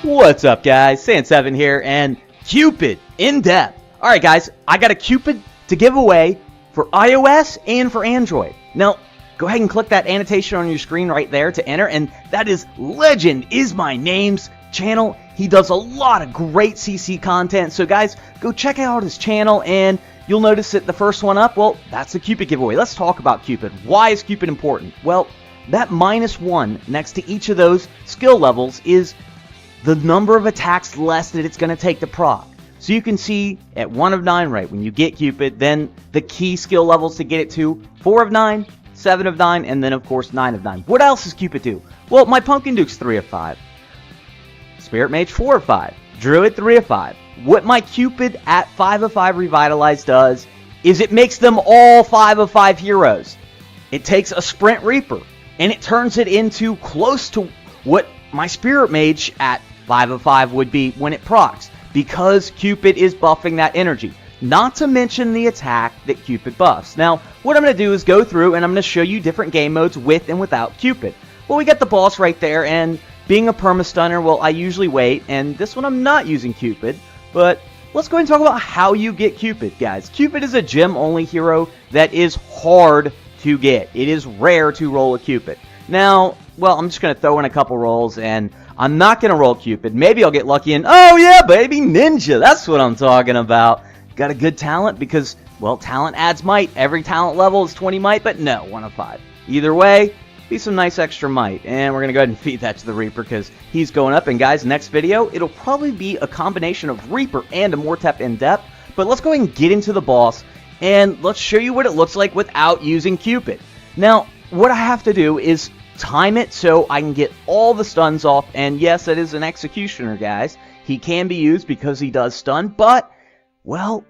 What's up, guys? Sand7 here, and Cupid in depth. Alright, guys, I got a Cupid to give away for iOS and for Android. Now, go ahead and click that annotation on your screen right there to enter, and that is Legend Is My Name's channel. He does a lot of great CC content, so guys, go check out his channel, and you'll notice that the first one up, well, that's the Cupid giveaway. Let's talk about Cupid. Why is Cupid important? Well, that -1 next to each of those skill levels is the number of attacks less that it's going to take to proc. So you can see at 1 of 9, right, when you get Cupid, then the key skill levels to get it to 4 of 9, 7 of 9, and then of course 9 of 9. What else does Cupid do? Well, my Pumpkin Duke's 3 of 5. Spirit Mage 4 of 5. Druid 3 of 5. What my Cupid at 5 of 5 Revitalize does is it makes them all 5 of 5 heroes. It takes a Sprint Reaper and it turns it into close to what my Spirit Mage at 5 of 5 would be when it procs, because Cupid is buffing that energy. Not to mention the attack that Cupid buffs. Now, what I'm going to do is go through and I'm going to show you different game modes with and without Cupid. Well, we got the boss right there, and being a perma-stunner, well, I usually wait, and this one I'm not using Cupid, but let's go ahead and talk about how you get Cupid, guys. Cupid is a gem-only hero that is hard to get. It is rare to roll a Cupid. Now, well, I'm just going to throw in a couple rolls, and I'm not going to roll Cupid. Maybe I'll get lucky and, oh yeah, baby, Ninja. That's what I'm talking about. Got a good talent because, well, talent adds might. Every talent level is 20 might, but no, 1 of 5. Either way, be some nice extra might. And we're going to go ahead and feed that to the Reaper because he's going up. And guys, next video, it'll probably be a combination of Reaper and a Mortep in depth. But let's go ahead and get into the boss, and let's show you what it looks like without using Cupid. Now, what I have to do is time it so I can get all the stuns off, and yes, it is an executioner, guys. He can be used because he does stun, but, well,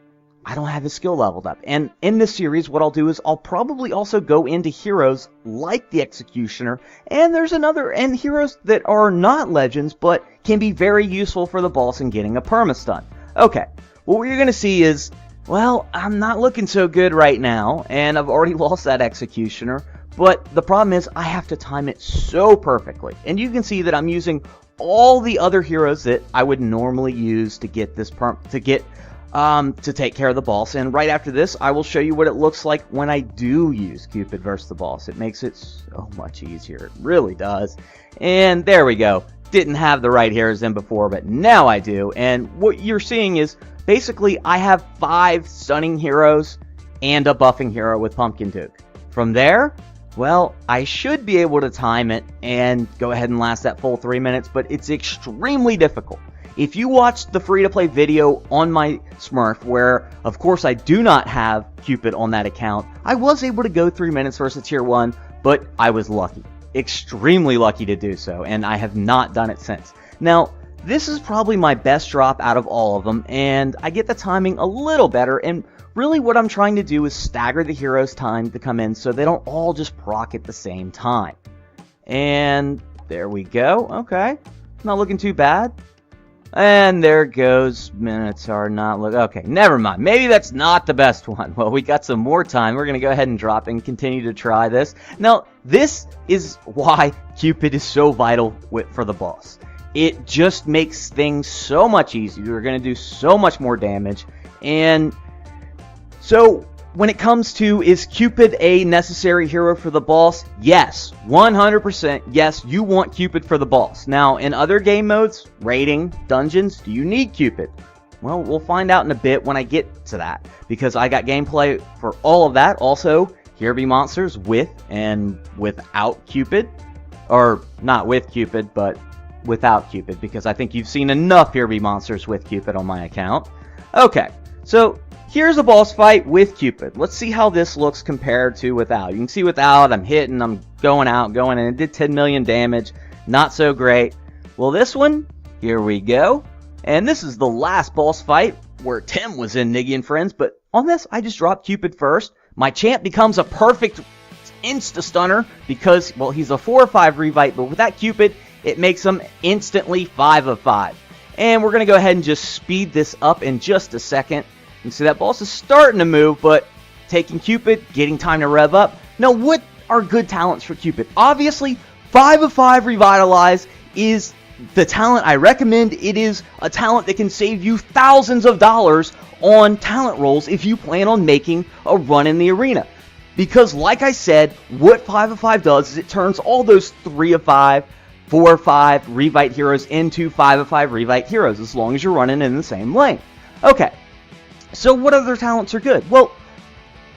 I don't have his skill leveled up. And in this series, what I'll do is I'll probably also go into heroes like the executioner, and there's and heroes that are not legends, but can be very useful for the boss in getting a perma-stun. Okay, well, what you're going to see is, well, I'm not looking so good right now, and I've already lost that executioner. But the problem is I have to time it so perfectly. And you can see that I'm using all the other heroes that I would normally use to get this to take care of the boss. And right after this, I will show you what it looks like when I do use Cupid versus the boss. It makes it so much easier. It really does. And there we go. Didn't have the right heroes in before, but now I do. And what you're seeing is basically I have 5 stunning heroes and a buffing hero with Pumpkin Duke. From there, well, I should be able to time it and go ahead and last that full 3 minutes, but it's extremely difficult. If you watched the free-to-play video on my Smurf, where, of course, I do not have Cupid on that account, I was able to go 3 minutes versus Tier 1, but I was lucky. Extremely lucky to do so, and I have not done it since. Now, this is probably my best drop out of all of them, and I get the timing a little better, and really what I'm trying to do is stagger the heroes' time to come in so they don't all just proc at the same time. And there we go. Okay. Not looking too bad. And there goes. Minutes are not look. Okay, never mind. Maybe that's not the best one. Well, we got some more time. We're going to go ahead and drop and continue to try this. Now, this is why Cupid is so vital for the boss. It just makes things so much easier. You're going to do so much more damage. And so, when it comes to, is Cupid a necessary hero for the boss? Yes, 100%, yes, you want Cupid for the boss. Now, in other game modes, raiding, dungeons, do you need Cupid? Well, we'll find out in a bit when I get to that, because I got gameplay for all of that. Also, Here Be Monsters with and without Cupid, or not with Cupid, but without Cupid, because I think you've seen enough Here Be Monsters with Cupid on my account. Okay, so here's a boss fight with Cupid. Let's see how this looks compared to without. You can see without, I'm hitting, I'm going out, going in. It did 10 million damage. Not so great. Well, this one, here we go. And this is the last boss fight where Tim was in Niggy and Friends. But on this, I just dropped Cupid first. My champ becomes a perfect insta-stunner because, well, he's a 4 of 5 Revite. But with that Cupid, it makes him instantly 5 of 5. And we're going to go ahead and just speed this up in just a second. You see that boss is starting to move, but taking Cupid, getting time to rev up. Now, what are good talents for Cupid? Obviously, 5 of 5 Revitalize is the talent I recommend. It is a talent that can save you thousands of dollars on talent rolls if you plan on making a run in the arena. Because like I said, what 5 of 5 does is it turns all those 3 of 5, 4 of 5 Revite heroes into 5 of 5 Revite heroes, as long as you're running in the same lane. Okay, so what other talents are good? Well,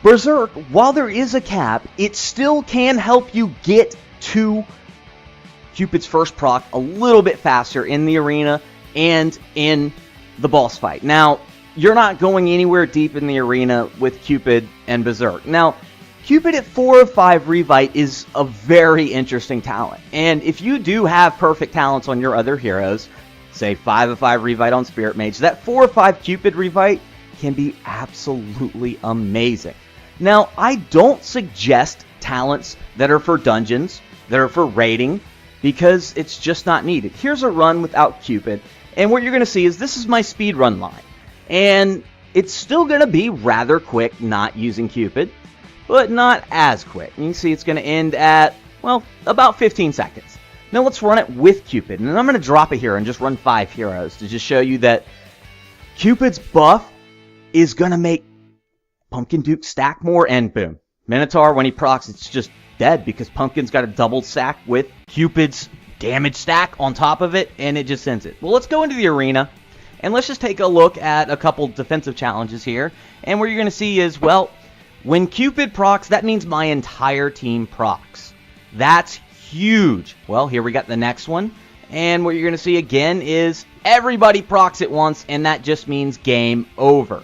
Berserk, while there is a cap, it still can help you get to Cupid's first proc a little bit faster in the arena and in the boss fight. Now, you're not going anywhere deep in the arena with Cupid and Berserk. Now, Cupid at 4 of 5 Revite is a very interesting talent. And if you do have perfect talents on your other heroes, say 5 of 5 Revite on Spirit Mage, that 4 of 5 Cupid Revite can be absolutely amazing. Now, I don't suggest talents that are for dungeons, that are for raiding, because it's just not needed. Here's a run without Cupid, and what you're going to see is this is my speed run line. And it's still going to be rather quick not using Cupid, but not as quick. You can see it's going to end at, well, about 15 seconds. Now let's run it with Cupid, and I'm going to drop it here and just run 5 heroes to just show you that Cupid's buff is going to make Pumpkin Duke stack more, and boom. Minotaur, when he procs, it's just dead because Pumpkin's got a double stack with Cupid's damage stack on top of it, and it just sends it. Well, let's go into the arena, and let's just take a look at a couple defensive challenges here. And what you're going to see is, well, when Cupid procs, that means my entire team procs. That's huge. Well, here we got the next one. And what you're going to see again is everybody procs at once, and that just means game over.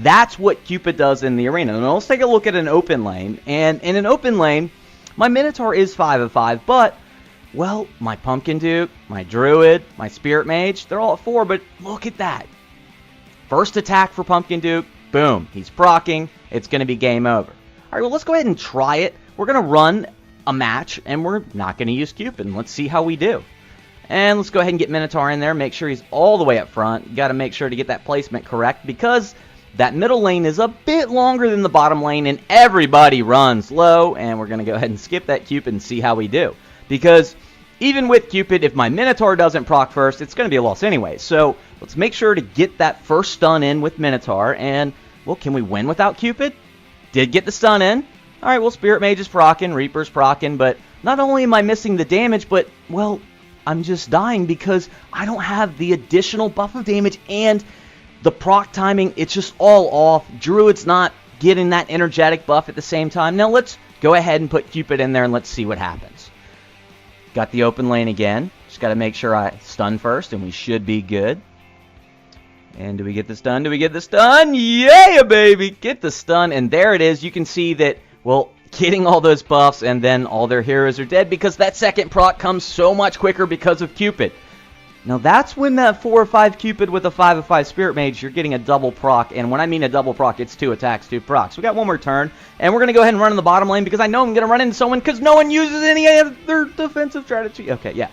That's what Cupid does in the arena. Now let's take a look at an open lane. And in an open lane, my Minotaur is 5 of 5, but, well, my Pumpkin Duke, my Druid, my Spirit Mage, they're all at 4, but look at that. First attack for Pumpkin Duke, boom, he's proccing, it's going to be game over. All right, well, let's go ahead and try it. We're going to run a match, and we're not going to use Cupid. Let's see how we do. And let's go ahead and get Minotaur in there, make sure he's all the way up front. You got to make sure to get that placement correct, because that middle lane is a bit longer than the bottom lane, and everybody runs low, and we're going to go ahead and skip that Cupid and see how we do. Because even with Cupid, if my Minotaur doesn't proc first, it's going to be a loss anyway. So let's make sure to get that first stun in with Minotaur, and, well, can we win without Cupid? Did get the stun in. All right, well, Spirit Mage is proccing, Reaper's proccing, but not only am I missing the damage, but, well, I'm just dying because I don't have the additional buff of damage and the proc timing. It's just all off. Druid's not getting that energetic buff at the same time. Now let's go ahead and put Cupid in there and let's see what happens. Got the open lane again. Just got to make sure I stun first, and we should be good. And do we get the stun? Do we get the stun? Yeah, baby! Get the stun, and there it is. You can see that, well, getting all those buffs, and then all their heroes are dead because that second proc comes so much quicker because of Cupid. Now that's when that 4 or 5 Cupid with a 5 of 5 Spirit Mage, you're getting a double proc, and when I mean a double proc, it's 2 attacks, 2 procs. We got one more turn, and we're going to go ahead and run in the bottom lane because I know I'm going to run into someone because no one uses any other defensive strategy. Okay, yeah.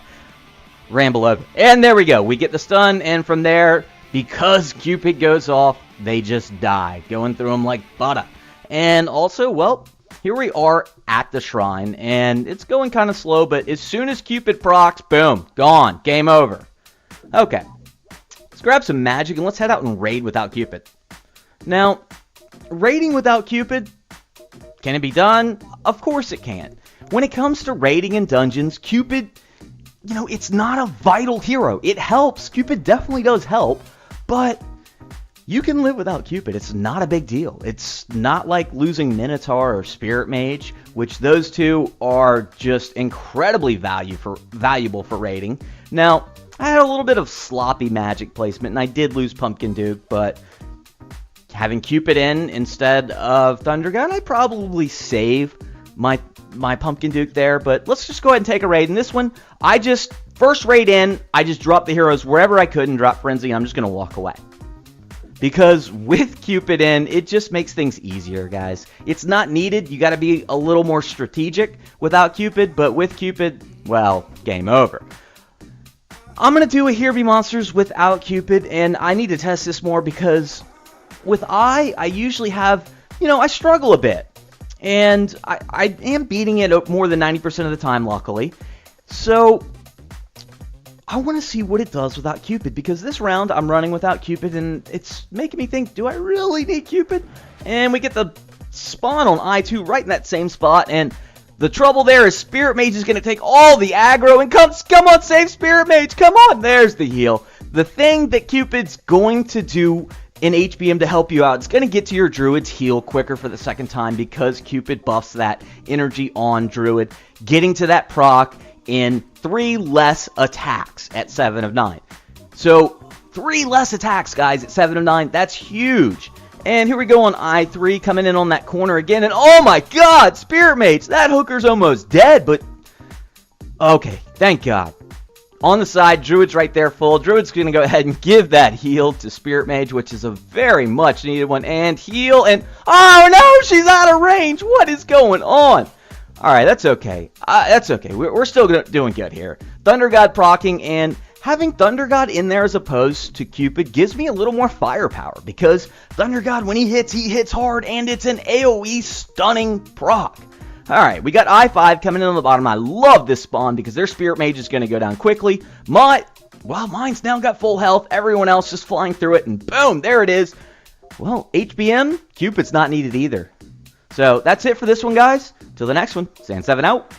Ramble over. And there we go. We get the stun, and from there, because Cupid goes off, they just die, going through them like butter. And also, well, here we are at the shrine, and it's going kind of slow, but as soon as Cupid procs, boom, gone, game over. Okay, let's grab some magic and let's head out and raid without Cupid. Now, raiding without Cupid, can it be done? Of course it can. When it comes to raiding in dungeons, Cupid, you know, it's not a vital hero. It helps. Cupid definitely does help, but you can live without Cupid. It's not a big deal. It's not like losing Minotaur or Spirit Mage, which those two are just incredibly valuable for raiding. Now, I had a little bit of sloppy magic placement, and I did lose Pumpkin Duke, but having Cupid in instead of Thunder Gun, I'd probably save my Pumpkin Duke there, but let's just go ahead and take a raid. In this one, I just, first raid in, I just dropped the heroes wherever I could and drop Frenzy, and I'm just going to walk away. Because with Cupid in, it just makes things easier, guys. It's not needed. You got to be a little more strategic without Cupid, but with Cupid, well, game over. I'm going to do a Here Be Monsters without Cupid, and I need to test this more because with I usually have, you know, I struggle a bit. And I am beating it more than 90% of the time, luckily. So I want to see what it does without Cupid, because this round I'm running without Cupid, and it's making me think, do I really need Cupid? And we get the spawn on I2 right in that same spot, and the trouble there is Spirit Mage is going to take all the aggro, and come on, save Spirit Mage, come on, there's the heal. The thing that Cupid's going to do in HBM to help you out, it's going to get to your Druid's heal quicker for the second time, because Cupid buffs that energy on Druid, getting to that proc in 3 less attacks at 7 of 9. So 3 less attacks, guys, at 7 of 9. That's huge. And here we go on I3, coming in on that corner again. And oh my god, Spirit Mage, that hooker's almost dead. But okay, thank god. On the side, Druid's right there full. Druid's going to go ahead and give that heal to Spirit Mage, which is a very much needed one. And heal, and oh no, she's out of range. What is going on? Alright, that's okay. That's okay. We're still doing good here. Thunder God proccing, and having Thunder God in there as opposed to Cupid gives me a little more firepower, because Thunder God, when he hits hard, and it's an AoE stunning proc. Alright, we got I5 coming in on the bottom. I love this spawn because their Spirit Mage is going to go down quickly. Mine's now got full health. Everyone else just flying through it, and boom, there it is. Well, HBM, Cupid's not needed either. So that's it for this one, guys. Till the next one, Sand7 out.